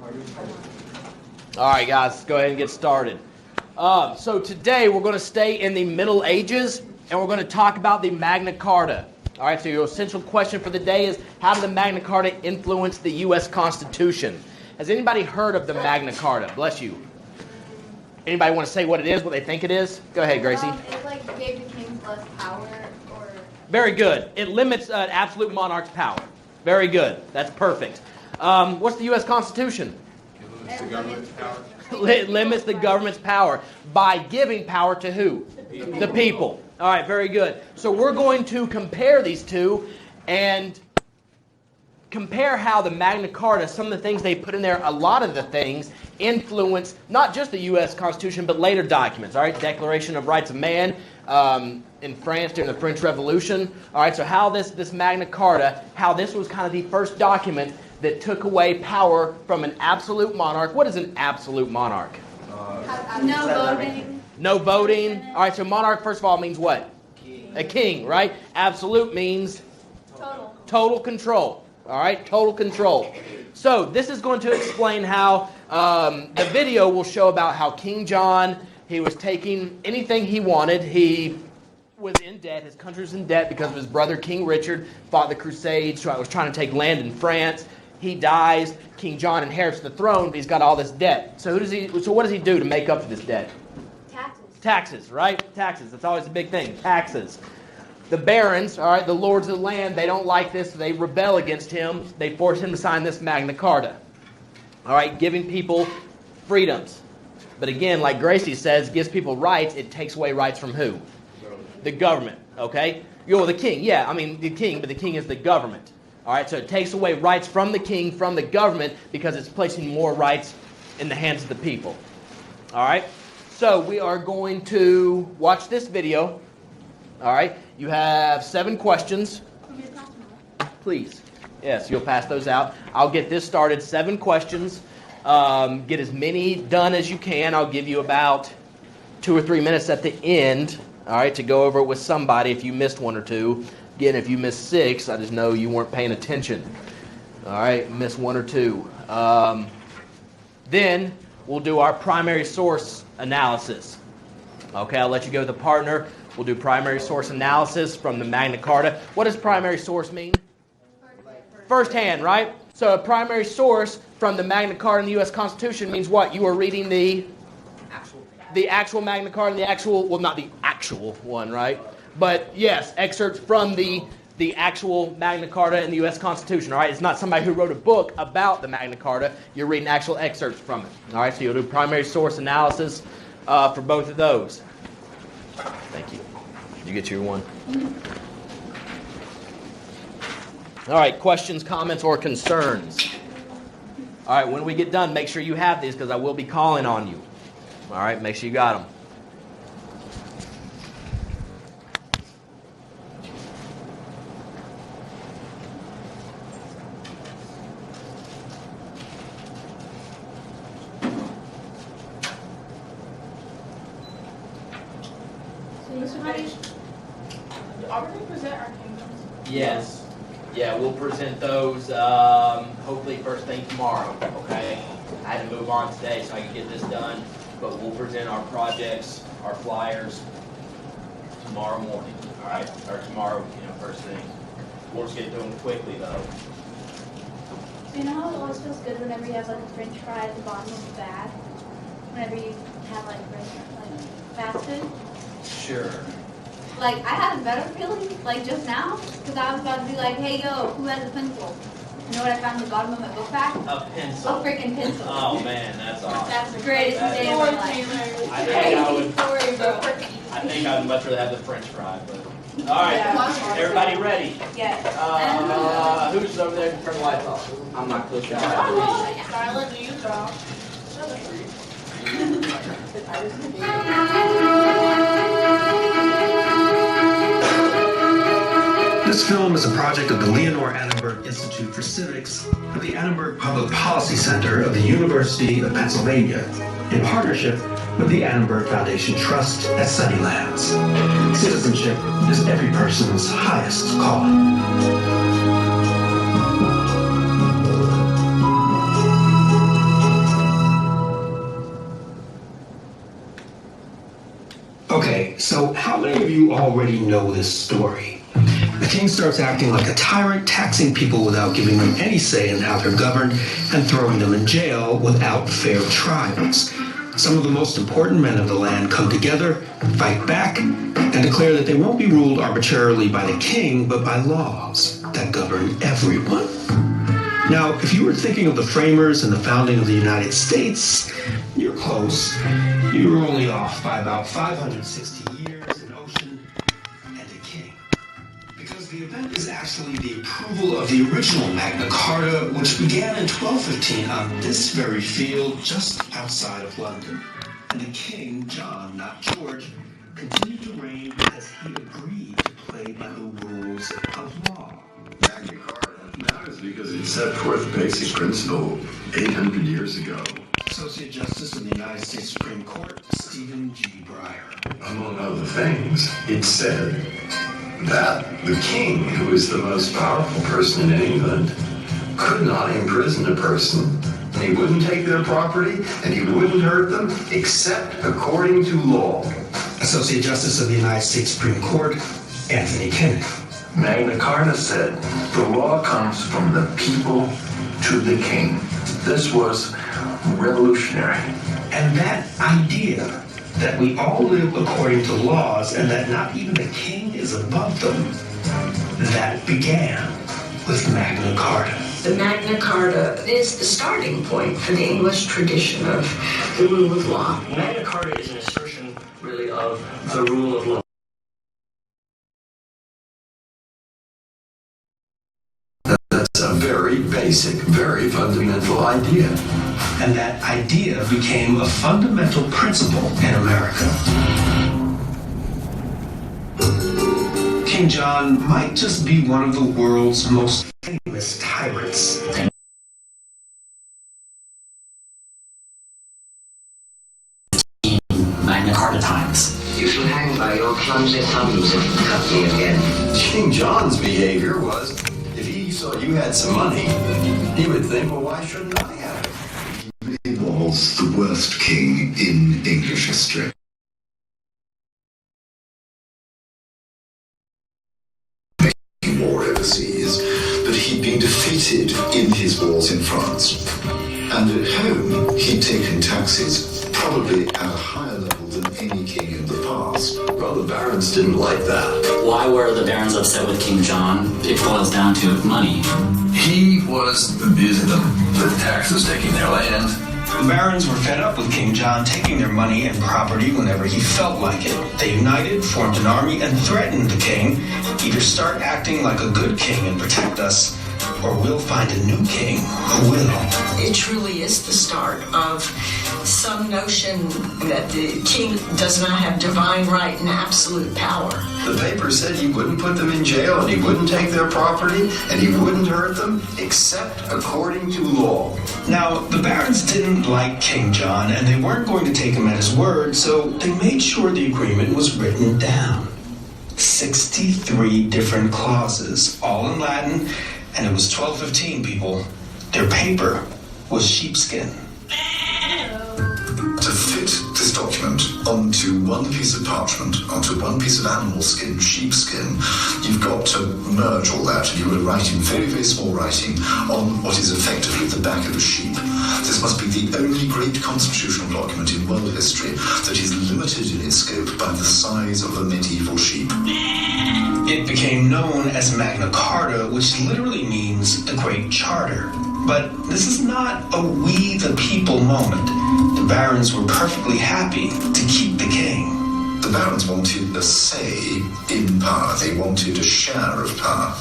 All right, guys, let's go ahead and get started. So today we're going to stay in the Middle Ages, and we're going to talk about the Magna Carta. All right, so your essential question for the day is, how did the Magna Carta influence the U.S. Constitution? Has anybody heard of the Magna Carta? Bless you. Anybody want to say what it is, what they think it is? Go ahead, Gracie. It like gave the kings less power, or... Very good. It limits absolute monarch's power. Very good. That's perfect. What's the U.S. Constitution? It limits the government's power by giving power to who? The people. All right, very good. So we're going to compare these two and compare how the Magna Carta, some of the things they put in there, a lot of the things influence not just the U.S. Constitution, but later documents. All right, Declaration of Rights of Man in France during the French Revolution. All right, so how this Magna Carta, how this was kind of the first document that took away power from an absolute monarch. What is an absolute monarch? No voting. No voting. All right, so monarch, first of all, means what? King. A king, right? Absolute means? Total Control. All right, total control. So this is going to explain how the video will show about how King John, he was taking anything he wanted. He was in debt. His country was in debt because of his brother King Richard, fought the Crusades, was trying to take land in France. He dies. King John inherits the throne, but he's got all this debt. So what does he do to make up for this debt? Taxes, right? Taxes. That's always a big thing. Taxes. The barons, all right, the lords of the land, they don't like this. So they rebel against him. They force him to sign this Magna Carta. All right, giving people freedoms. But again, like Gracie says, gives people rights. It takes away rights from who? The government, okay? You're the king. Yeah, I mean the king, but the king is the government. All right, so it takes away rights from the king, from the government, because it's placing more rights in the hands of the people. All right, so we are going to watch this video. All right, you have 7 questions. Please. Yes, you'll pass those out. I'll get this started. 7 questions. Get as many done as you can. I'll give you about 2 or 3 minutes at the end, all right, to go over it with somebody if you missed 1 or 2. Again, if you missed 6, I just know you weren't paying attention. All right, missed 1 or 2. Then we'll do our primary source analysis. Okay, I'll let you go with a partner. We'll do primary source analysis from the Magna Carta. What does primary source mean? First hand, right? So a primary source from the Magna Carta and the U.S. Constitution means what? You are reading the actual Magna Carta and the actual, well, not the actual one, right? But yes, excerpts from the actual Magna Carta and the U.S. Constitution, all right? It's not somebody who wrote a book about the Magna Carta. You're reading actual excerpts from it, all right? So you'll do primary source analysis for both of those. Thank you. Did you get your one? All right, questions, comments, or concerns? All right, when we get done, make sure you have these because I will be calling on you. All right, make sure you got them. Are we going to present our kingdoms? Yes. Yeah, we'll present those hopefully first thing tomorrow, okay? I had to move on today so I could get this done, but we'll present our projects, our flyers tomorrow morning, all right? Or tomorrow, first thing. We'll just get through them quickly, though. So you know how it always feels good whenever you have like a french fry at the bottom of the bag? Whenever you have like fast food? Sure. Like, I had a better feeling, like, just now, because I was about to be like, hey, yo, who has a pencil? You know what I found at the bottom of my book bag? A pencil. A freaking pencil. Oh, man, that's awesome. That's the greatest day of my life. I think I would much rather have the french fry, but... All right, Yeah. Everybody ready? Yes. Who's over there to turn the lights off? I'm not close to Skylar, do you draw? This film is a project of the Leonore Annenberg Institute for Civics of the Annenberg Public Policy Center of the University of Pennsylvania in partnership with the Annenberg Foundation Trust at Sunnylands. Citizenship is every person's highest calling. Many of you already know this story. The king starts acting like a tyrant, taxing people without giving them any say in how they're governed, and throwing them in jail without fair trials. Some of the most important men of the land come together, fight back, and declare that they won't be ruled arbitrarily by the king, but by laws that govern everyone. Now, if you were thinking of the framers and the founding of the United States, you're close. You were only off by about 560 years, an ocean, and a king. Because the event is actually the approval of the original Magna Carta, which began in 1215 on this very field just outside of London. And the king, John, not George, continued to reign because he agreed to play by the rules of law. Magna Carta matters because it set forth a basic principle 800 years ago. Associate Justice of the United States Supreme Court, Stephen G. Breyer. Among other things, it said that the king, who is the most powerful person in England, could not imprison a person, and he wouldn't take their property, and he wouldn't hurt them, except according to law. Associate Justice of the United States Supreme Court, Anthony Kennedy. Magna Carta said the law comes from the people to the king. This was revolutionary. And that idea that we all live according to laws and that not even the king is above them, that began with Magna Carta. The Magna Carta is the starting point for the English tradition of the rule of law. Magna Carta is an assertion, really, of the rule of law. That's a very basic, very fundamental idea. And that idea became a fundamental principle in America. King John might just be one of the world's most famous tyrants. Magna Carta times. You shall hang by your clumsy thumbs if you cut me again. King John's behavior was, if he saw you had some money, he would think, well, why shouldn't I have it? He was the worst king in English history. War overseas, but he'd been defeated in his wars in France. And at home, he'd taken taxes probably at a higher level than any king in the past. Well, the barons didn't like that. Why were the barons upset with King John? It boils down to money. He was abusing them with taxes, taking their land. The barons were fed up with King John taking their money and property whenever he felt like it. They united, formed an army, and threatened the king. Either start acting like a good king and protect us, or we'll find a new king who will. It truly is the start of some notion that the king does not have divine right and absolute power. The paper said he wouldn't put them in jail, and he wouldn't take their property, and he wouldn't hurt them, except according to law. Now, the barons didn't like King John, and they weren't going to take him at his word, so they made sure the agreement was written down. 63 different clauses, all in Latin, and it was 1215, people. Their paper was sheepskin. To fit this document onto one piece of parchment, onto one piece of animal skin, sheepskin, you've got to merge all that, and you will write in very, very small writing on what is effectively the back of a sheep. This must be the only great constitutional document in world history that is limited in its scope by the size of a medieval sheep. It became known as Magna Carta, which literally means the Great Charter. But this is not a we the people moment. The barons were perfectly happy to keep the king. The barons wanted a say in power. They wanted a share of power.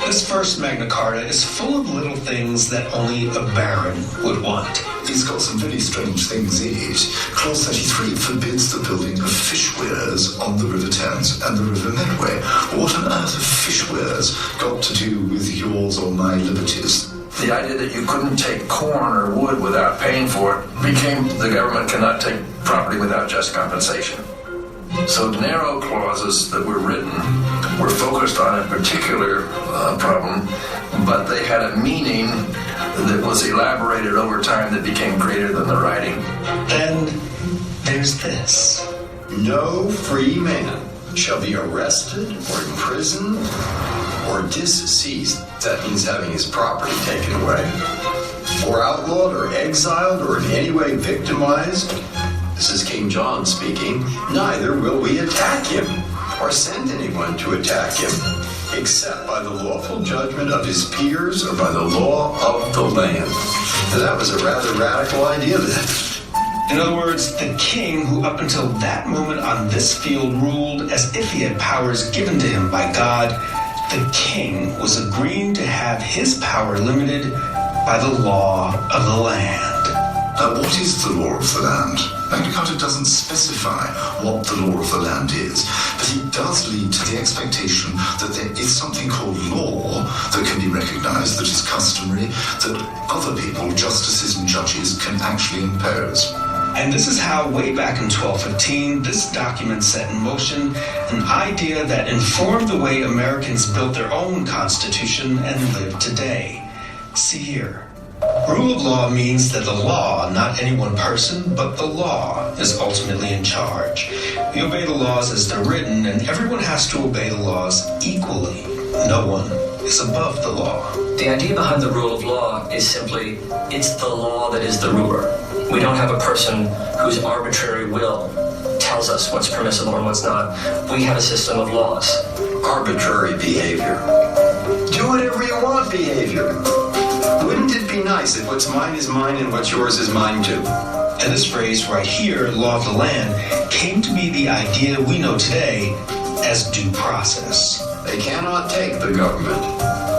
This first Magna Carta is full of little things that only a baron would want. It's got some very strange things in it. Clause 33 forbids the building of fish weirs on the River Thames and the River Medway. What on earth have fish weirs got to do with yours or my liberties? The idea that you couldn't take corn or wood without paying for it became the government cannot take property without just compensation. So narrow clauses that were written were focused on a particular problem, but they had a meaning that was elaborated over time that became greater than the writing. Then there's this. No free man shall be arrested or imprisoned or disseized. That means having his property taken away, or outlawed or exiled or in any way victimized. This is King John speaking. Neither will we attack him or send anyone to attack him, except by the lawful judgment of his peers or by the law of the land. Now, that was a rather radical idea then. In other words, the king, who up until that moment on this field ruled as if he had powers given to him by God, the king was agreeing to have his power limited by the law of the land. Now, what is the law of the land? Magna Carta doesn't specify what the law of the land is, but it does lead to the expectation that there is something called law that can be recognized, that is customary, that other people, justices and judges, can actually impose. And this is how, way back in 1215, this document set in motion an idea that informed the way Americans built their own constitution and live today. See here. Rule of law means that the law, not any one person, but the law, is ultimately in charge. We obey the laws as they're written, and everyone has to obey the laws equally. No one is above the law. The idea behind the rule of law is simply, it's the law that is the ruler. We don't have a person whose arbitrary will tells us what's permissible and what's not. We have a system of laws. Arbitrary behavior. Do whatever you want behavior. Wouldn't it be nice if what's mine is mine and what's yours is mine too? And this phrase right here, law of the land, came to be the idea we know today as due process. They cannot take the government,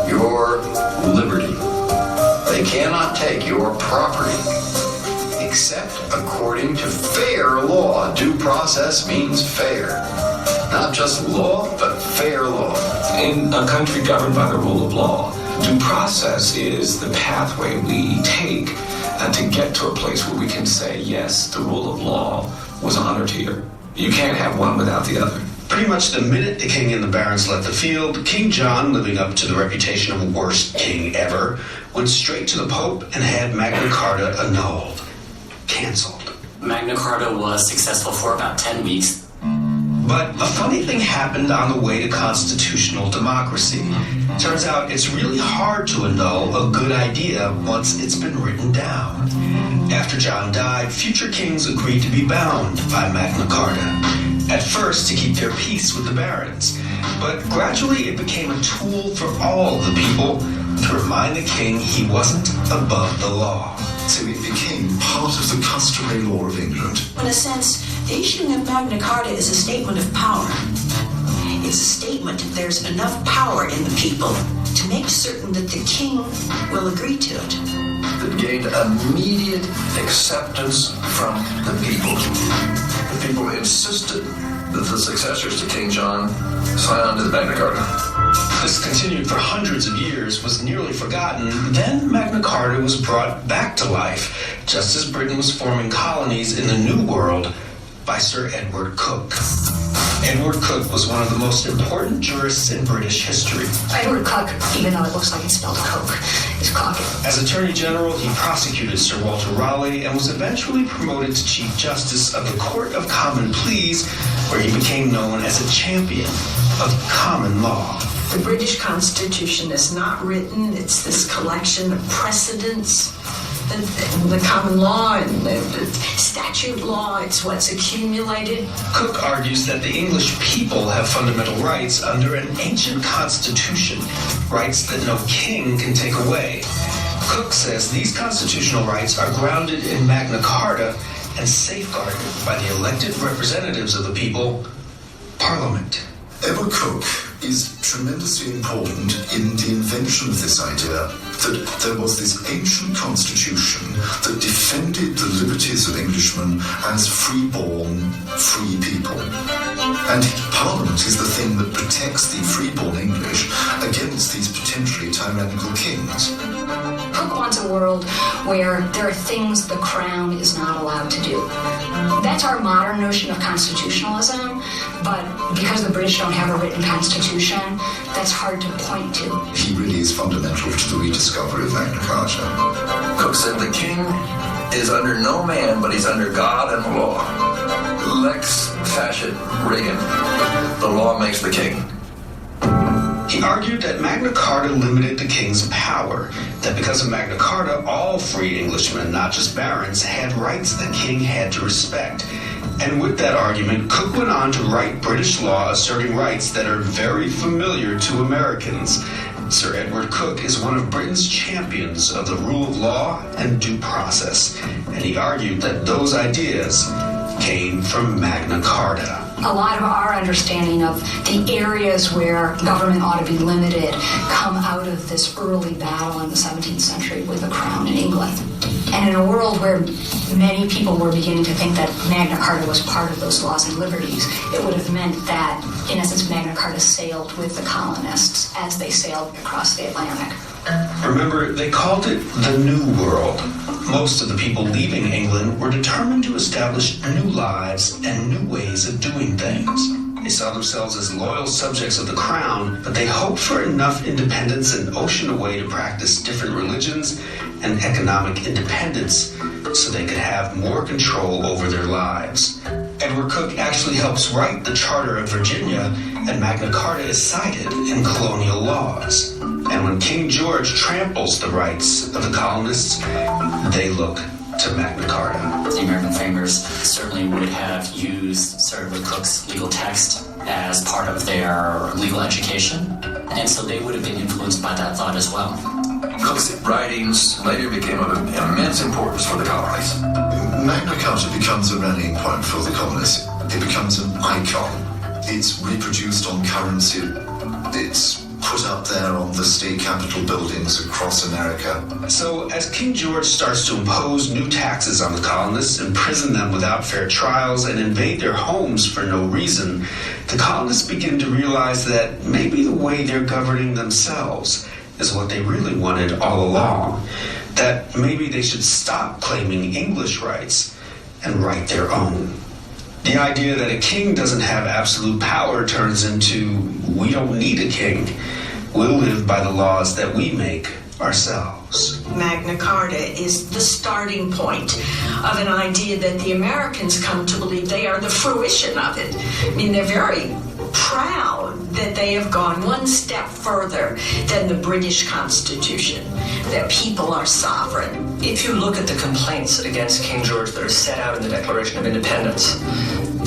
your liberty. They cannot take your property, except according to fair law. Due process means fair. Not just law, but fair law. In a country governed by the rule of law, due process is the pathway we take to get to a place where we can say, yes, the rule of law was honored here. You can't have one without the other. Pretty much the minute the king and the barons left the field, King John, living up to the reputation of the worst king ever, went straight to the Pope and had Magna Carta annulled. Canceled. Magna Carta was successful for about 10 weeks. But a funny thing happened on the way to constitutional democracy. Turns out it's really hard to annul a good idea once it's been written down. After John died, future kings agreed to be bound by Magna Carta. At first to keep their peace with the barons, but gradually it became a tool for all the people to remind the king he wasn't above the law. So it became part of the customary law of England. In a sense, the issuing of Magna Carta is a statement of power. It's a statement that there's enough power in the people to make certain that the king will agree to it. That gained immediate acceptance from the people. The people insisted that the successors to King John sign on to the Magna Carta. This continued for hundreds of years, was nearly forgotten. Then Magna Carta was brought back to life, just as Britain was forming colonies in the New World by Sir Edward Coke. Edward Coke was one of the most important jurists in British history. Edward Cook, even though it looks like it's spelled Coke, is Cock. As Attorney General, he prosecuted Sir Walter Raleigh and was eventually promoted to Chief Justice of the Court of Common Pleas, where he became known as a champion of common law. The British Constitution is not written, it's this collection of precedents. The common law and the statute law, it's what's accumulated. Cook argues that the English people have fundamental rights under an ancient constitution, rights that no king can take away. Cook says these constitutional rights are grounded in Magna Carta and safeguarded by the elected representatives of the people, Parliament. Edward Coke is tremendously important in the invention of this idea that there was this ancient constitution that defended the liberties of Englishmen as free-born, free people. And Parliament is the thing that protects the free-born English against these potentially tyrannical kings. Cook wants a world where there are things the crown is not allowed to do. That's our modern notion of constitutionalism, but because the British don't have a written constitution, that's hard to point to. He really is fundamental to the rediscovery of Magna Carta. Cook said the king is under no man, but he's under God and the law. Lex facit Regan. The law makes the king. He argued that Magna Carta limited the king's power, that because of Magna Carta, all free Englishmen, not just barons, had rights the king had to respect. And with that argument, Coke went on to write British law asserting rights that are very familiar to Americans. Sir Edward Coke is one of Britain's champions of the rule of law and due process, and he argued that those ideas came from Magna Carta. A lot of our understanding of the areas where government ought to be limited come out of this early battle in the 17th century with the crown in England. And in a world where many people were beginning to think that Magna Carta was part of those laws and liberties, it would have meant that, in essence, Magna Carta sailed with the colonists as they sailed across the Atlantic. Remember, they called it the New World. Most of the people leaving England were determined to establish new lives and new ways of doing things. They saw themselves as loyal subjects of the crown, but they hoped for enough independence and ocean away to practice different religions and economic independence so they could have more control over their lives. Edward Coke actually helps write the Charter of Virginia, and Magna Carta is cited in colonial laws. And when King George tramples the rights of the colonists, they look to Magna Carta. The American framers certainly would have used Sir Edward Coke's legal text as part of their legal education, and so they would have been influenced by that thought as well. Coke's writings later became of immense importance for the colonies. Magna Carta becomes a rallying point for the colonists. It becomes an icon. It's reproduced on currency. It's put up there on the state capitol buildings across America. So as King George starts to impose new taxes on the colonists, imprison them without fair trials, and invade their homes for no reason, the colonists begin to realize that maybe the way they're governing themselves is what they really wanted all along. That maybe they should stop claiming English rights and write their own. The idea that a king doesn't have absolute power turns into, we don't need a king. We'll live by the laws that we make ourselves. Magna Carta is the starting point of an idea that the Americans come to believe they are the fruition of it. I mean, they're very proud that they have gone one step further than the British Constitution, that people are sovereign. If you look at the complaints against King George that are set out in the Declaration of Independence,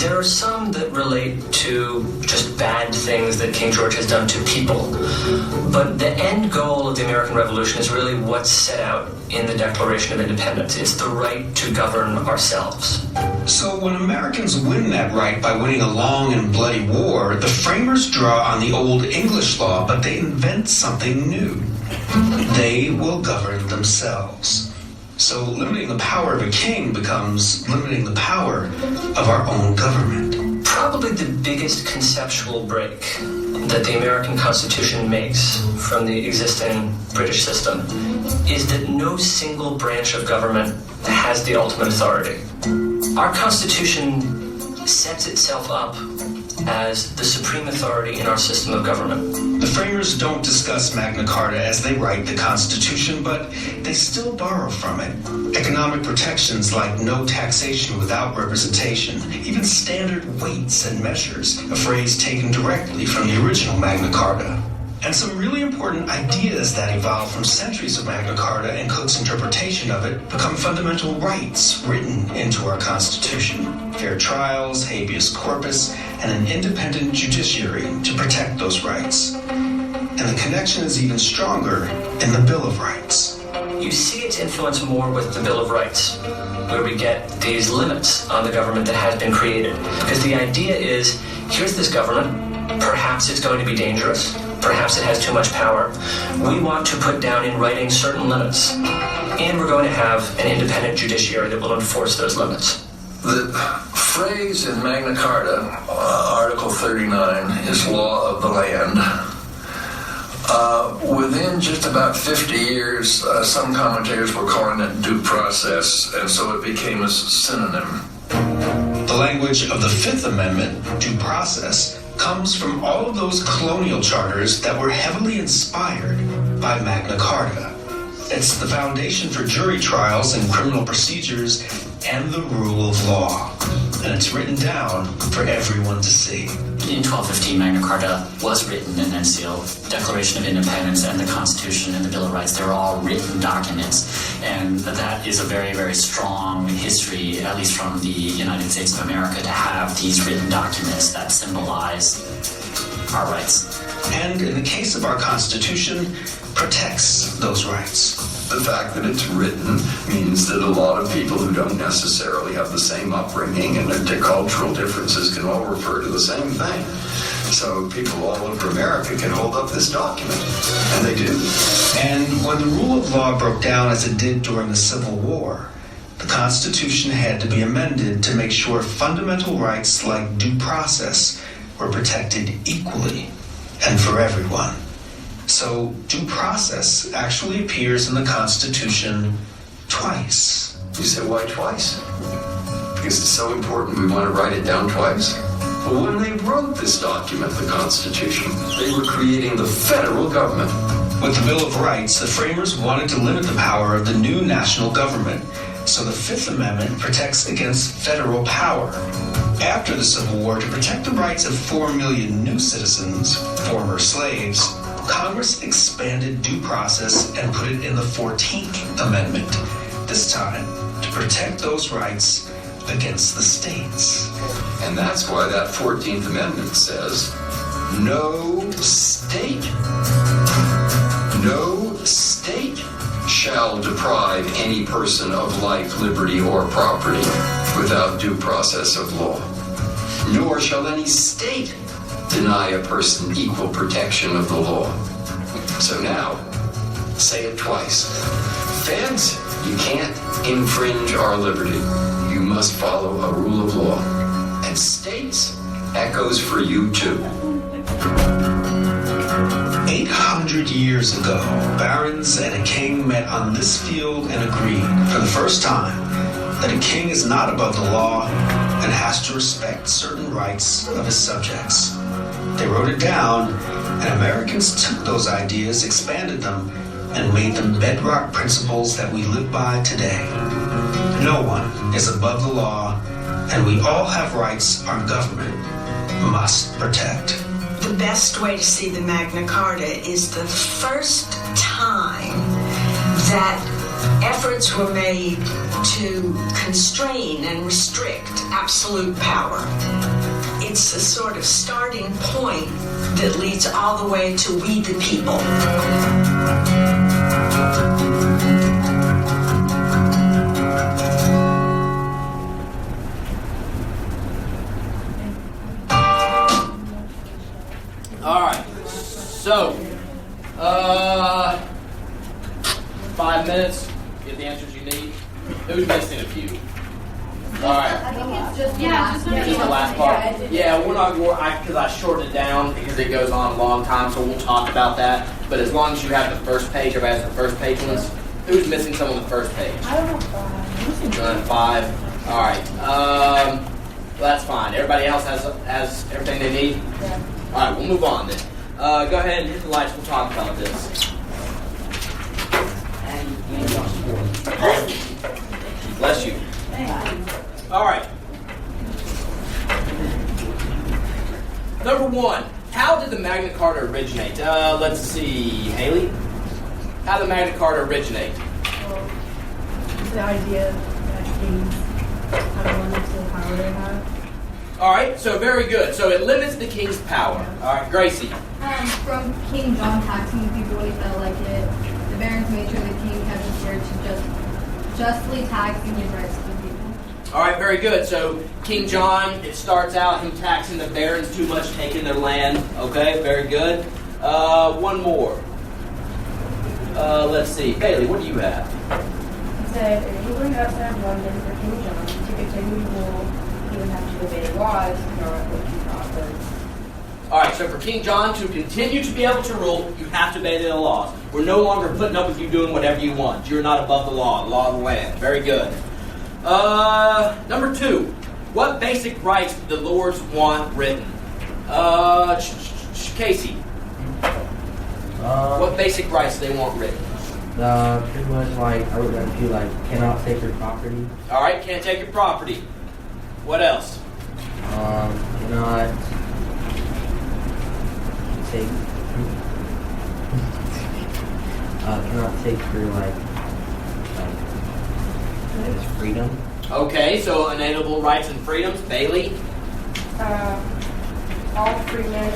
there are some that relate to just bad things that King George has done to people. But the end goal of the American Revolution is really what's set out in the Declaration of Independence. It's the right to govern ourselves. So when Americans win that right by winning a long and bloody war, the framers draw on the old English law, but they invent something new. They will govern themselves. So limiting the power of a king becomes limiting the power of our own government. Probably the biggest conceptual break that the American Constitution makes from the existing British system is that no single branch of government has the ultimate authority. Our Constitution sets itself up as the supreme authority in our system of government. The framers don't discuss Magna Carta as they write the Constitution, but they still borrow from it. Economic protections like no taxation without representation, even standard weights and measures, a phrase taken directly from the original Magna Carta. And some really important ideas that evolve from centuries of Magna Carta and Coke's interpretation of it become fundamental rights written into our Constitution. Fair trials, habeas corpus, and an independent judiciary to protect those rights. And the connection is even stronger in the Bill of Rights. You see its influence more with the Bill of Rights, where we get these limits on the government that has been created. Because the idea is, here's this government, perhaps it's going to be dangerous, perhaps it has too much power. We want to put down in writing certain limits, and we're going to have an independent judiciary that will enforce those limits. The phrase in Magna Carta, Article 39, is law of the land. Within just about 50 years, some commentators were calling it due process, and so it became a synonym. The language of the Fifth Amendment, due process, comes from all of those colonial charters that were heavily inspired by Magna Carta. It's the foundation for jury trials and criminal procedures and the rule of law. And it's written down for everyone to see. In 1215, Magna Carta was written and then sealed. Declaration of Independence and the Constitution and the Bill of Rights, they're all written documents. And that is a very, very strong history, at least from the United States of America, to have these written documents that symbolize our rights. And in the case of our Constitution, protects those rights. The fact that it's written means that a lot of people who don't necessarily have the same upbringing and their cultural differences can all refer to the same thing. So people all over America can hold up this document, and they do. And when the rule of law broke down as it did during the Civil War, the Constitution had to be amended to make sure fundamental rights like due process were protected equally and for everyone. So due process actually appears in the Constitution twice. You say, why twice? Because it's so important we want to write it down twice? Well, when they wrote this document, the Constitution, they were creating the federal government. With the Bill of Rights, the framers wanted to limit the power of the new national government. So the Fifth Amendment protects against federal power. After the Civil War, to protect the rights of 4 million new citizens, former slaves, Congress expanded due process and put it in the 14th Amendment, this time to protect those rights against the states. And that's why that 14th Amendment says, no state shall deprive any person of life, liberty, or property without due process of law. Nor shall any state deny a person equal protection of the law. So now, say it twice. Feds, you can't infringe our liberty. You must follow a rule of law. And states, that goes for you too. 800 years ago, barons and a king met on this field and agreed, for the first time, that a king is not above the law and has to respect certain rights of his subjects. They wrote it down, and Americans took those ideas, expanded them, and made them bedrock principles that we live by today. No one is above the law, and we all have rights our government must protect. The best way to see the Magna Carta is the first time that efforts were made to constrain and restrict absolute power. It's a sort of starting point that leads all the way to we the people. All right, so 5 minutes, get the answers you need. Who's missing a few? All right. I think it's just Just the last part. Yeah, we're not going because I shortened it down because it goes on a long time, so we'll talk about that. But as long as you have the first page, everybody has the first page ones. Who's missing some on the first page? I don't know. 5. All right. Well, that's fine. Everybody else has everything they need. Yeah. All right, we'll move on then. Go ahead and hit the lights. We'll talk about this. Bless you. All right. Number 1, how did the Magna Carta originate? Let's see, Haley. How did the Magna Carta originate? Well, it's the idea that kings have limited power they have. All right, so very good. So it limits the king's power. All right, Gracie. From King John taxing the people when he felt like it, the barons made sure the king kept his word to justly tax and give rights to the people. All right, very good. So King John, it starts out him taxing the barons too much, taking their land. Okay, very good. One more. Let's see. Bailey, what do you have? He said, if ruling outside of London for King John to continue to rule, he would have to obey the laws, nor would he prosper. All right, so for King John to continue to be able to rule, you have to obey the laws. We're no longer putting up with you doing whatever you want. You're not above the law of the land. Very good. Number 2, what basic rights do the lords want written? Casey, what basic rights do they want written? Pretty much like I wrote down a few like cannot take your property. All right, can't take your property. What else? Cannot take. Cannot take your it's freedom. Okay, so unalienable rights and freedoms. Bailey. All free men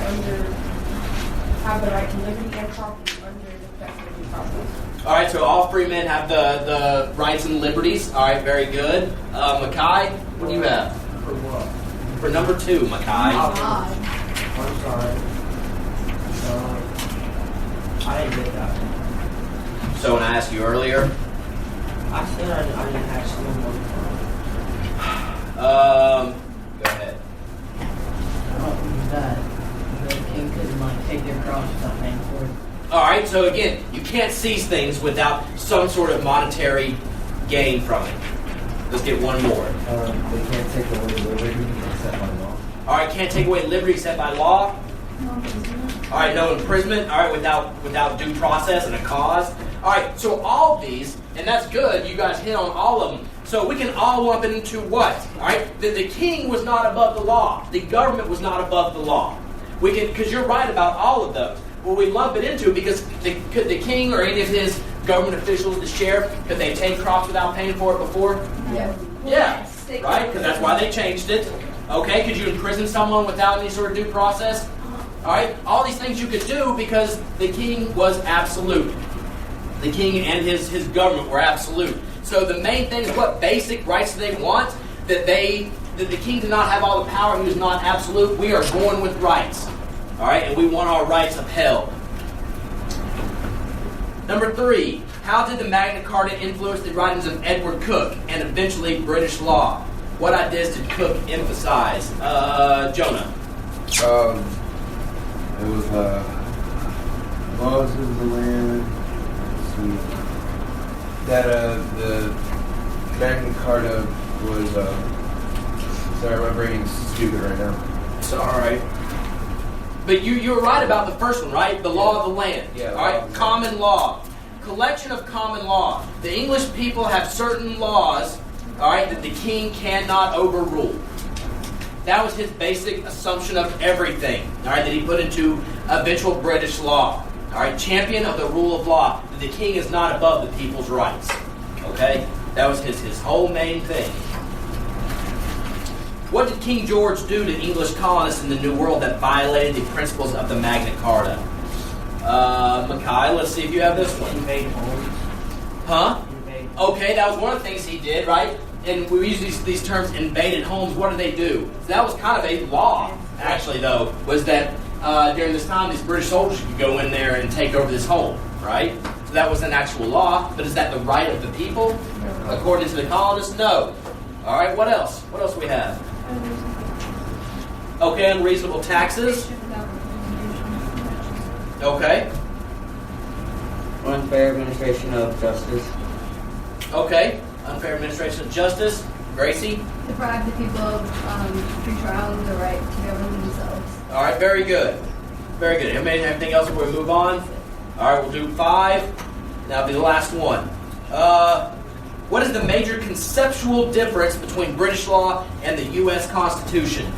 have the right to liberty and property under the protection of due process. All right, so all free men have the rights and liberties. All right, very good. Mackay, what do you have? For what? For number 2, Mackay. Oh, God. I'm sorry. I didn't get that one. So when I asked you earlier, I said I didn't have someone one go ahead. I don't think that the king could take their cross without paying for it. All right, so again, you can't seize things without some sort of monetary gain from it. Let's get one more. They can't take away liberty except by law. All right, can't take away liberty except by law. All right, no imprisonment. All right, without due process and a cause. All right, so all these, and that's good. You guys hit on all of them. So we can all lump it into what? All right, the king was not above the law. The government was not above the law. We can, because you're right about all of those. Well, we lump it into because could the king or any of his government officials, the sheriff, could they take crops without paying for it before? Yeah. Yeah, right? Because that's why they changed it. Okay, could you imprison someone without any sort of due process? All right, all these things you could do because the king was absolute. The king and his government were absolute. So the main thing is what basic rights do they want? That the king did not have all the power. He was not absolute. We are going with rights. All right, and we want our rights upheld. Number 3, how did the Magna Carta influence the writings of Edward Coke and eventually British law? What ideas did Coke emphasize? Jonah. It was laws of the land. That the Magna Carta was. Sorry, my brain's stupid right now. It's all right. But you were right about the first one, right? The law of the land. Yeah. All right. Common law. Collection of common law. The English people have certain laws, all right, that the king cannot overrule. That was his basic assumption of everything, all right, that he put into eventual British law. All right, champion of the rule of law. That the king is not above the people's rights. Okay? That was his whole main thing. What did King George do to English colonists in the New World that violated the principles of the Magna Carta? Mackay, let's see if you have this one. He made homes. Huh? Okay, that was one of the things he did, right? And we use these terms, invaded homes. What did they do? So that was kind of a law, actually, though, was that during this time, these British soldiers could go in there and take over this home, right? So that was an actual law, but is that the right of the people? No. According to the colonists, no. All right, what else? What else do we have? Okay, unreasonable taxes. Okay. Unfair administration of justice. Okay, unfair administration of justice. Gracie? Deprive the people of free trial and the right to govern themselves. All right, very good. Very good. Anything else before we move on? All right, we'll do 5. That'll be the last one. What is the major conceptual difference between British law and the U.S. Constitution?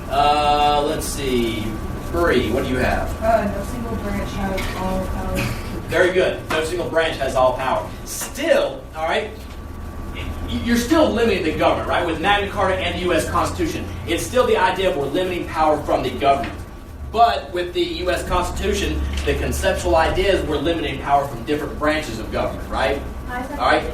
Let's see. 3, what do you have? No single branch has all power. Very good. No single branch has all power. Still, all right, you're still limiting the government, right? With Magna Carta and the U.S. Constitution. It's still the idea of we're limiting power from the government. But with the U.S. Constitution, the conceptual idea is we're limiting power from different branches of government, right? All right?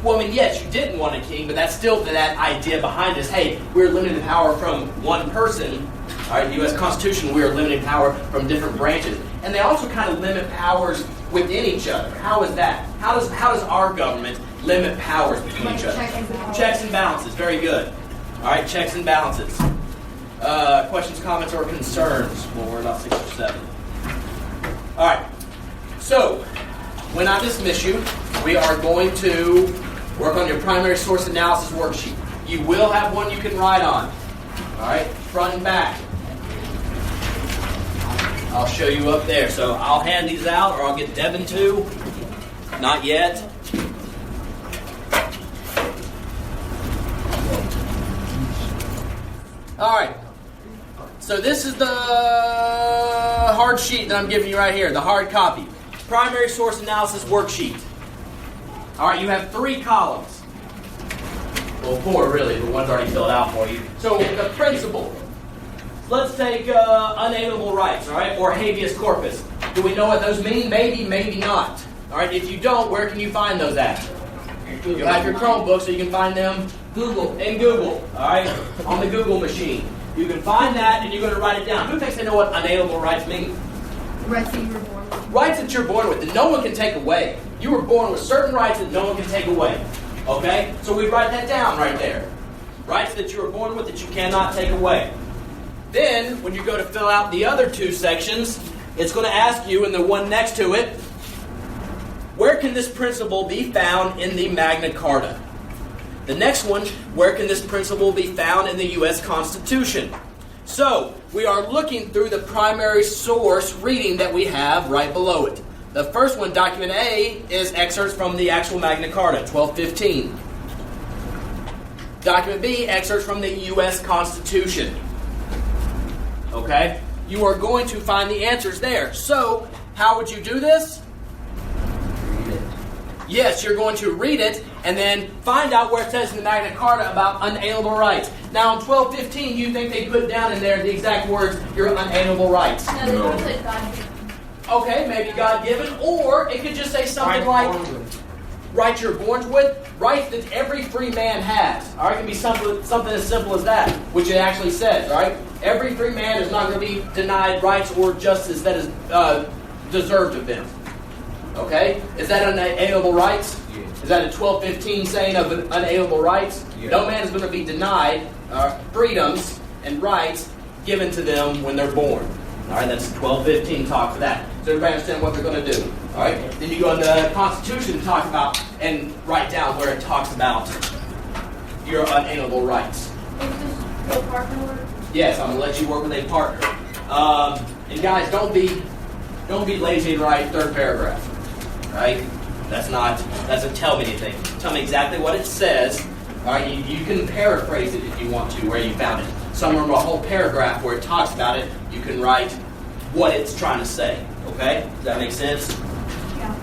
Well, I mean, yes, you didn't want a king, but that's still that idea behind us. Hey, we're limiting power from one person. All right, the U.S. Constitution, we are limiting power from different branches. And they also kind of limit powers within each other. How is that? How does our government limit powers between each other? Checks and balances. Very good. All right, checks and balances. Questions, comments, or concerns? Well, we're about 6 or 7. All right. So, when I dismiss you, we are going to work on your primary source analysis worksheet. You will have one you can write on. All right, front and back. I'll show you up there. So I'll hand these out, or I'll get Devin to. Not yet. All right. So this is the hard sheet that I'm giving you right here, the hard copy. Primary source analysis worksheet. All right, you have 3 columns. Well, 4 really, but one's already filled out for you. So the principle. Let's take unalienable rights, all right, or habeas corpus. Do we know what those mean? Maybe, maybe not. All right, if you don't, where can you find those at? You have your Chromebook, so you can find them in Google, all right, on the Google machine. You can find that, and you're going to write it down. Who thinks they know what unalienable rights mean? Rights that you were born with. Rights that you're born with, that no one can take away. You were born with certain rights that no one can take away. Okay? So we write that down right there. Rights that you were born with that you cannot take away. Then, when you go to fill out the other 2 sections, it's going to ask you, in the one next to it, where can this principle be found in the Magna Carta? The next one, where can this principle be found in the U.S. Constitution? So, we are looking through the primary source reading that we have right below it. The first one, document A, is excerpts from the actual Magna Carta, 1215. Document B, excerpts from the U.S. Constitution. Okay? You are going to find the answers there. So, how would you do this? Yes, you're going to read it and then find out where it says in the Magna Carta about unalienable rights. Now, in 1215, you think they put down in there the exact words, your unalienable rights. No, they probably put God-given. Okay, maybe God-given, or it could just say something like rights you're born with, rights that every free man has. All right, it can be something as simple as that, which it actually says, right? Every free man is not going to be denied rights or justice that is deserved of them. Okay? Is that unalienable rights? Is that a 1215 saying of unalienable rights? No man is going to be denied freedoms and rights given to them when they're born. All right, that's 1215 talk for that. So everybody understand what they're going to do. All right? Then you go in the Constitution and talk about and write down where it talks about your unalienable rights. Is this partner work? Yes, I'm going to let you work with a partner. And guys, don't be lazy and write 3rd paragraph. Right? Doesn't tell me anything. Tell me exactly what it says. All right, you can paraphrase it if you want to, where you found it. Somewhere in a whole paragraph where it talks about it, you can write what it's trying to say. Okay? Does that make sense? Yeah.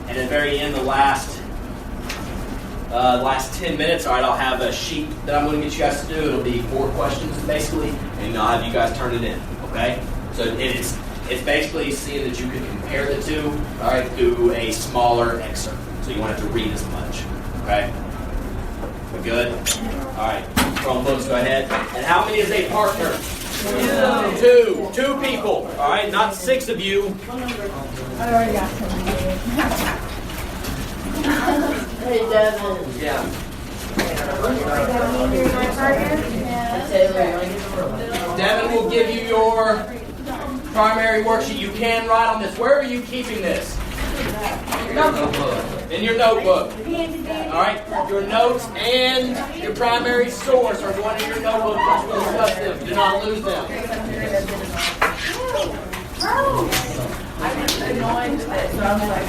And at the very end, the last 10 minutes, all right, I'll have a sheet that I'm going to get you guys to do. It'll be 4 questions, basically, and I'll have you guys turn it in. Okay? So it's basically seeing that you can compare the 2, all right, through a smaller excerpt. So you won't have to read as much. Okay? We're good? All right. Chromebooks, go ahead. And how many is a partner? 2. 2 people. All right, not 6 of you. I already got something. Hey, Devin. Yeah. Devin will give you your primary worksheet. You can write on this. Where are you keeping this? In your notebook. All right? Your notes and your primary source are going in your notebook. We'll discuss them. Do not lose them. I was annoyed with it, so I was like,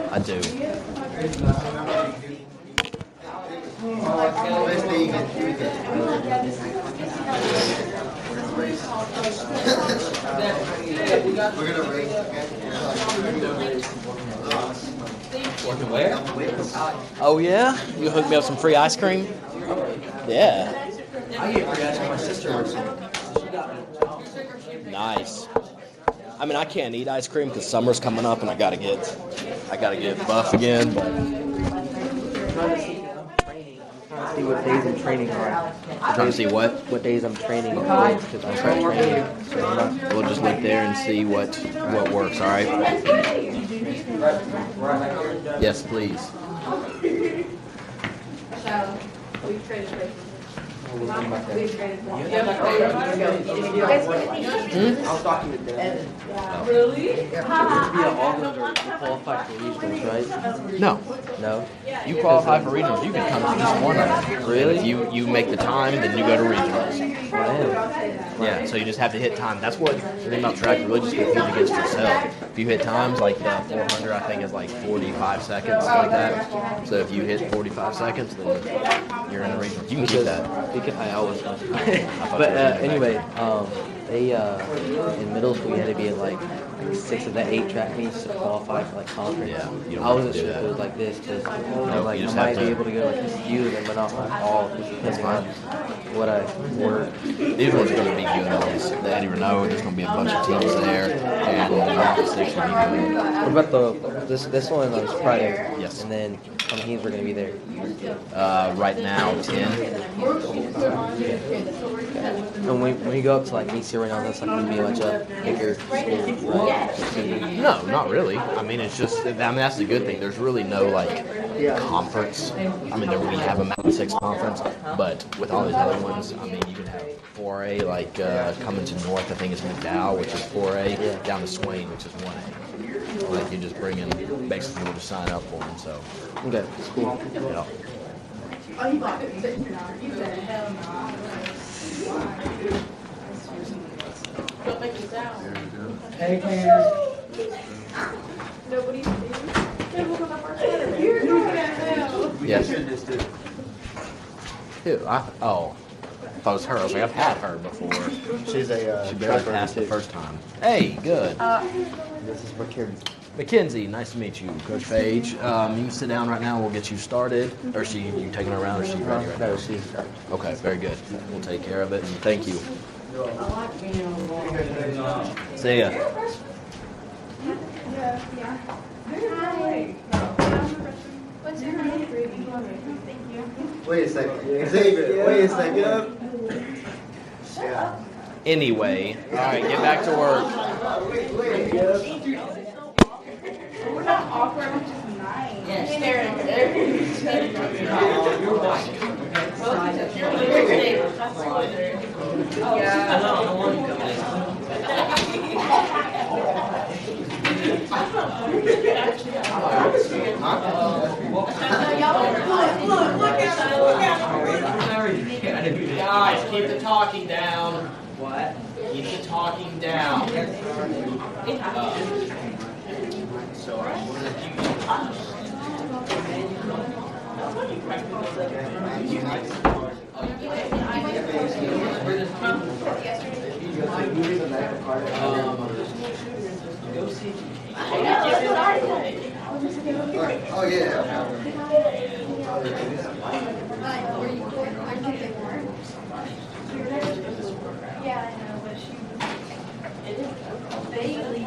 I do. Working where? Oh yeah? You hook me up some free ice cream? Yeah. I get free ice cream. My sister works here. Nice. I mean, I can't eat ice cream because summer's coming up and I gotta get buff again. But see what days I'm training on. You're trying to see what days I'm training on. Because I'm trying training. So I'm not. We'll just look there and see what works. All right. Yes, please. So, we've traded places. We'll come back there. We've traded places. I was talking to Dan. Really? All those are qualified for regionals, right? No. No? You qualify for regionals. You can come to just one of them. Really? If you make the time, then you go to regionals. Wow. Yeah, so you just have to hit time. That's what the thing about track, you really just compete against yourself. If you hit times, like the 400, I think is like 45 seconds, like that. So if you hit 45 seconds, then you're in the regionals. You can keep that. I always know. But anyway, they in middle school you had to be in like 6 of the 8 track meets to qualify for like conference. Yeah, you don't I wasn't have to do sure if that. it was like this because I was like you I just might have be to- able to go like a few of them, but not like all. That's fine. What I work. These ones are going to be good ones. They don't even know. There's going to be a bunch of teams there, and the 6 will be good. What about this one on Friday? Yes. And then how many teams are going to be there? Right now, 10. And when you go up to like EC right now, that's like going to be a bunch of bigger schools, right? No, not really. I mean, it's just, that's the good thing. There's really no, like, conference. I mean, we have a Mountain 6 conference, but with all these other ones, I mean, you can have 4A, like, coming to North, I think it's McDowell, which is 4A, down to Swain, which is 1A. Like, you just bring in, basically, people just sign up for them, so. Okay, it's cool. Yeah. Don't make it sound. Hey, Tanner. Nobody's seen. You're not gonna know. Yes. Who? Oh. I thought it was her. I was like, I've had her before. She's a She barely passed the first time. Hey, good. This is Mackenzie. Mackenzie, nice to meet you. Coach Page, you can sit down right now. We'll get you started. Or you taking her around, or she's ready right now? No, she's Okay, very good. We'll take care of it, and thank you. See ya. What's your name? Thank you. Wait a second. Xavier, wait a second. Yeah. Anyway, all right, get back to work. We're not awkward, which is nice. Staring over there. Guys, keep the talking down. What? Keep the talking down. Oh yeah. Yeah, I know, but she vaguely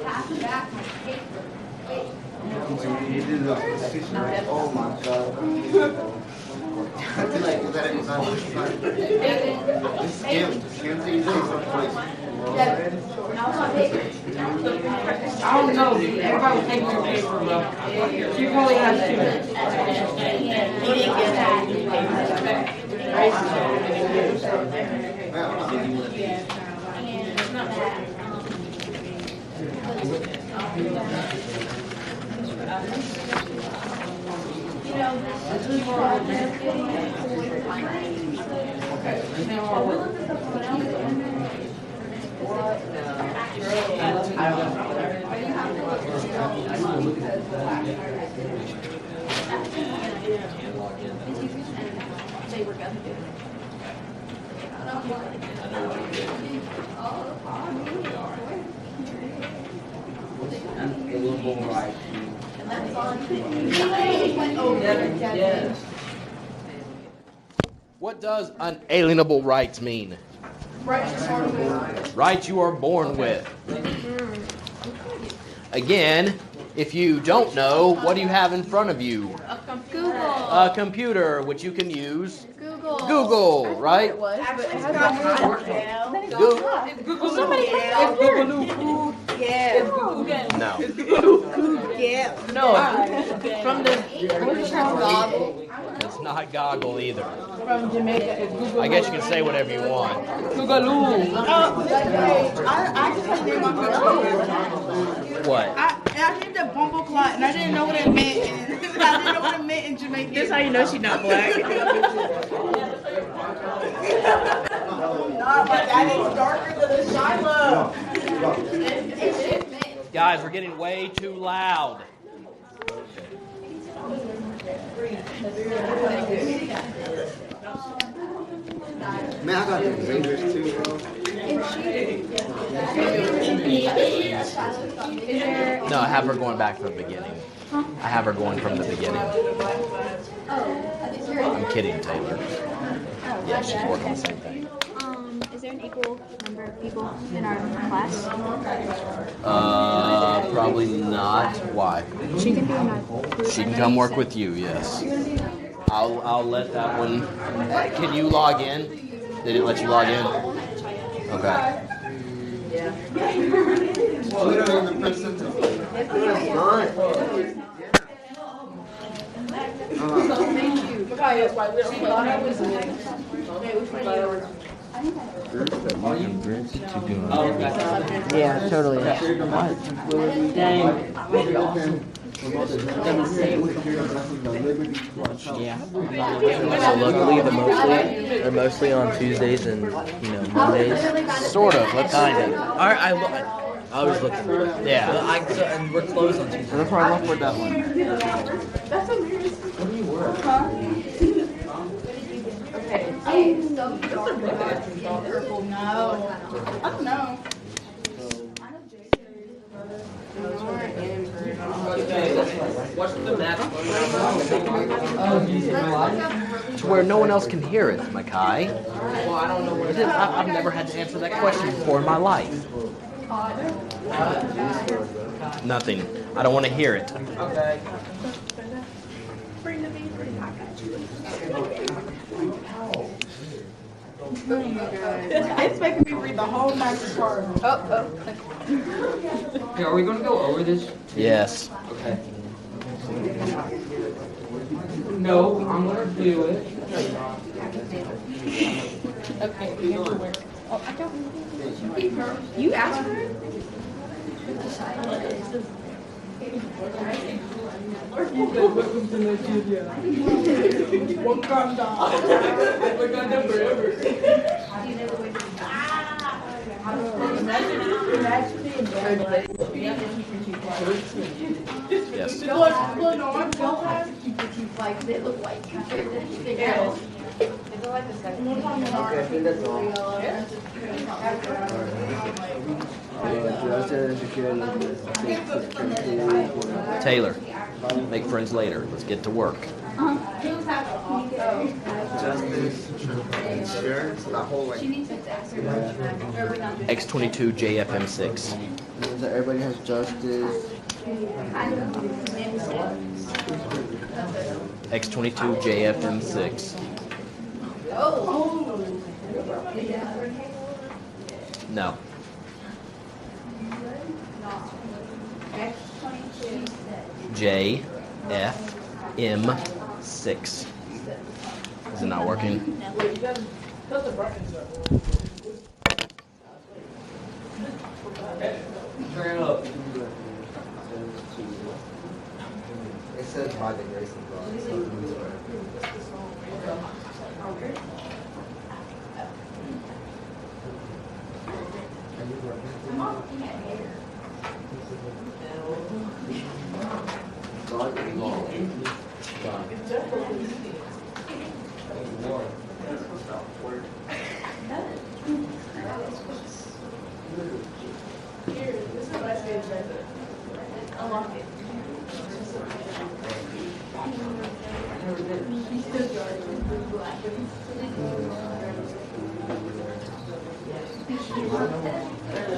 passed back my paper. Wait. Oh my god. I feel like that is on this side. This Kim thing is someplace. I don't know. Everybody was taking your paper, but she probably has two. They were gonna do it. Unalienable right. And that's on. Yes. What does unalienable rights mean? Rights you are born with. Again, if you don't know, what do you have in front of you? Google. a computer, which you can use Google. Google, right? Google. Somebody No. Yeah. No. From the. Goggle. It's not goggle either. From Jamaica, it's Google. I guess you can say whatever you want. Googaloo. I just had to name my computer. What? I named it Bumbleclot, and I didn't know what it meant. I didn't know what it meant in Jamaican. That's how you know she's not black. Nah, my dad is darker than a Shiloh. Guys, we're getting way too loud. Man, I got these fingers too, bro. No, I have her going back from the beginning. I have her going from the beginning. I'm kidding, Taylor. Yeah, she's working the same thing. Is there an equal number of people in our class? Probably not. Why? She can be in our group. She can come work with you, yes. I'll let that one. Can you log in? Did it let you log in? Okay. Yeah, totally. Dang. Yeah. So luckily, they're mostly on Tuesdays and Mondays. Sort of. Let's kind of. I was looking. Yeah. And we're closed on Tuesdays. That's why I left with that one. That's amazing. Okay. No. I don't know. What's the map? To where no one else can hear it, Makai. Well, I don't know where I've never had to answer that question before in my life. Nothing. I don't want to hear it. Okay. It's making me read the whole Magna Carta. Okay, are we going to go over this? Yes. Okay. No, I'm going to do it. Okay. Oh, I don't know. You asked for it? Welcome to Nigeria. Wakanda. Wakanda forever. Yes. Look, no, I'm Like, they look like anything Yeah. else. Okay, I think that's all. Taylor, make friends later. Let's get to work. Justice, insurance, the whole like. X22 JFM6. So everybody has justice. X22 JFM6. No. JFM6. Is it not working? Turn it up. It says by the grace of God.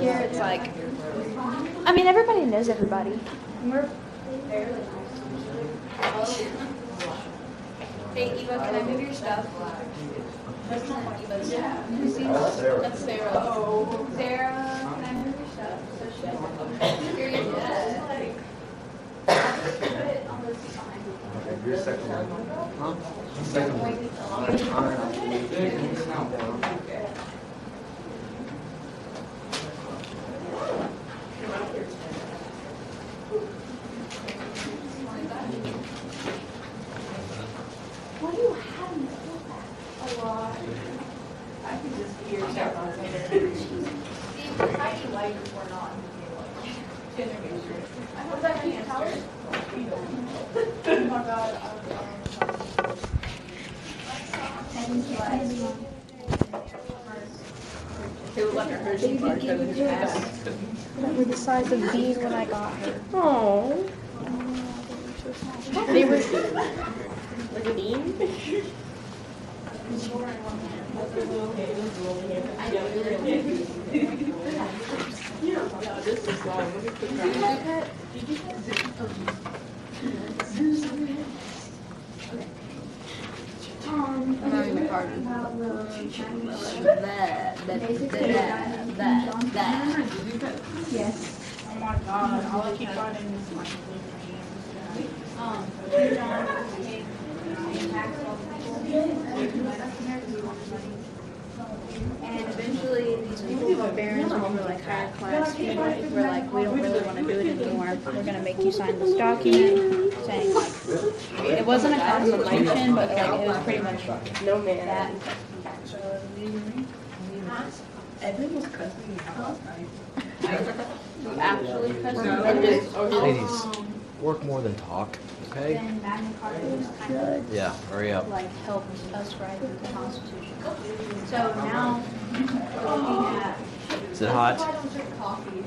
Here it's like, I mean, everybody knows everybody. We're Hey, Eva, can I move your stuff? That's not Eva's. Who's That's Sarah. That's Sarah. Oh. Sarah, can I move your stuff? So she doesn't. Here you go. I'll just put it on the side. Okay, your second one. Huh? Second one. What do you have in the that? A lot. I can just hear stuff on there. See, the tiny lighters were not generation. Was that you tell us? Oh my god. It was like a Hershey bar because of ass. That were the size of Bean when I got her. Oh. They were. Like a bean? This is long. Let me put that. I'm having a party. That. Yes. Oh my god, all I keep finding is my And eventually, these people were barons who were like higher class people were like, we don't really want to do it anymore. We're gonna make you sign this document saying like, it wasn't a consultation, but like it was pretty much No man. that. Evan was cussing me out. Actually, Ladies, work more than talk, okay? then Magna Carta was kind of Yeah, hurry up. like helped us write the Constitution. So now we're looking at. Is it hot? I don't drink coffee.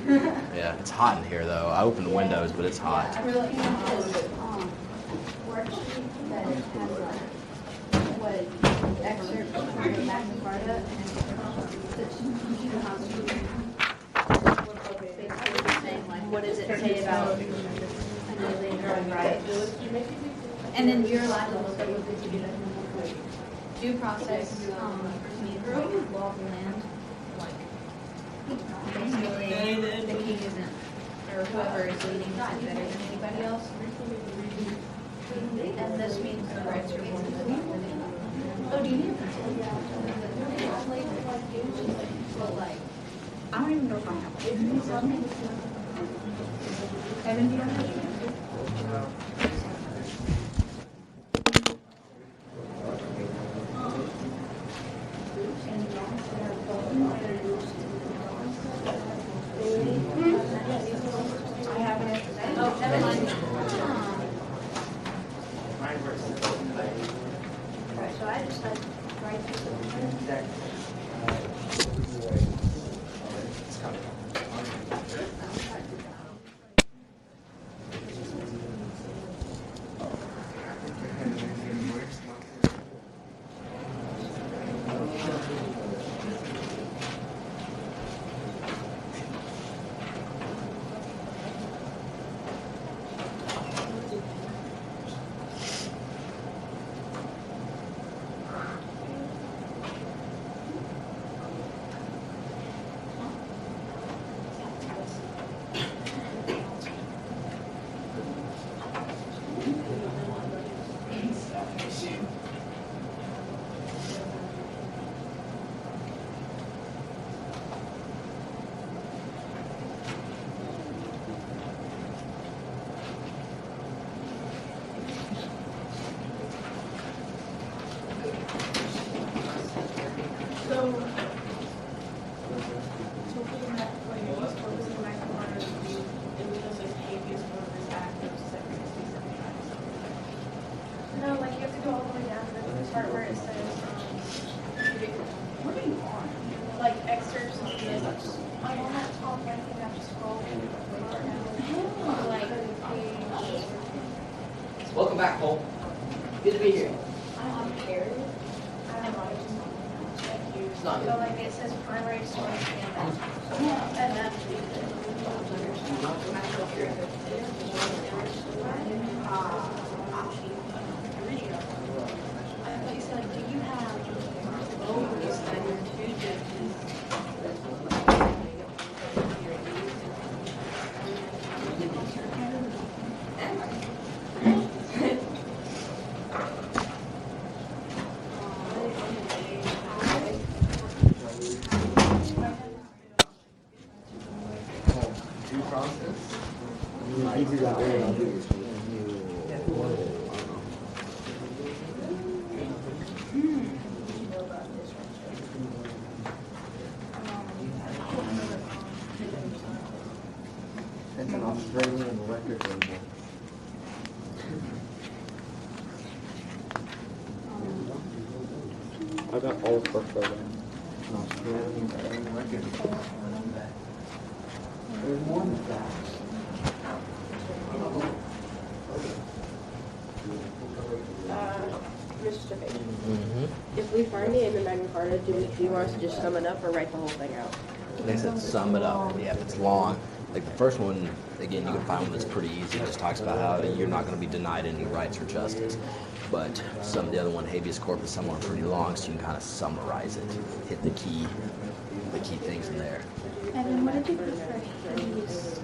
Yeah, it's hot in here though. I opened the windows, but it's hot. We're looking at this worksheet that has like what excerpts from the Magna Carta and the Constitution. Basically saying like, what does it say about annulling human rights? And then you're allowed to look at what the due process means law of the land. Like basically the king isn't, or whoever is leading isn't better than anybody else. And this means the rights are more than. Oh, do you need a pencil? Well, like, I don't even know if I have one. Evan, do you have one? I have it. Oh, never mind. Right, so I just like write this. No, like you have to go all the way down to the part where it says, what are you on? Like excerpts of this. I'm on that top right thing, I have to scroll down. Like page. Welcome back, Cole. Good to be here. I'm Carrie. It's not So like it says primary source and then It's an Australian record label. I got all for photo. An Australian record label. There's more than that. Mr. If we find it in the Magna Carta, do you want us to just sum it up or write the whole thing out? They said sum it up. Yeah, if it's long. Like the first one, again, you can find one that's pretty easy. It just talks about how you're not going to be denied any rights or justice. But some of the other one, habeas corpus, some are pretty long, so you can kind of summarize it, hit the key things in there. And then what did you put for habeas?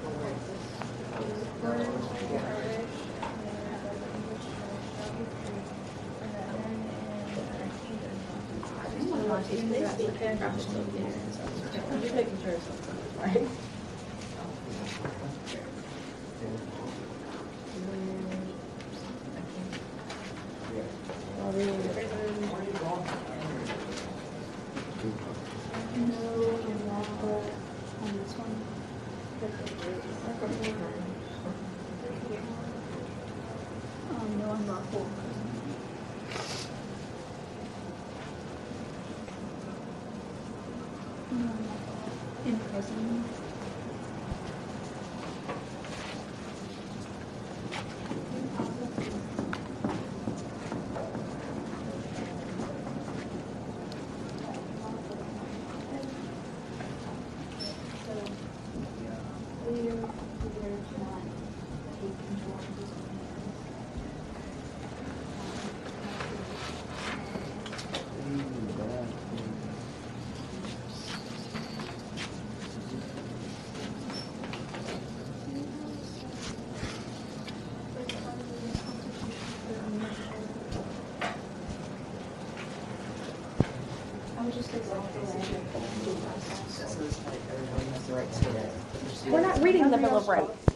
I'm just making sure it's fine. No unlawful. In prison. We're not reading the Bill of Rights.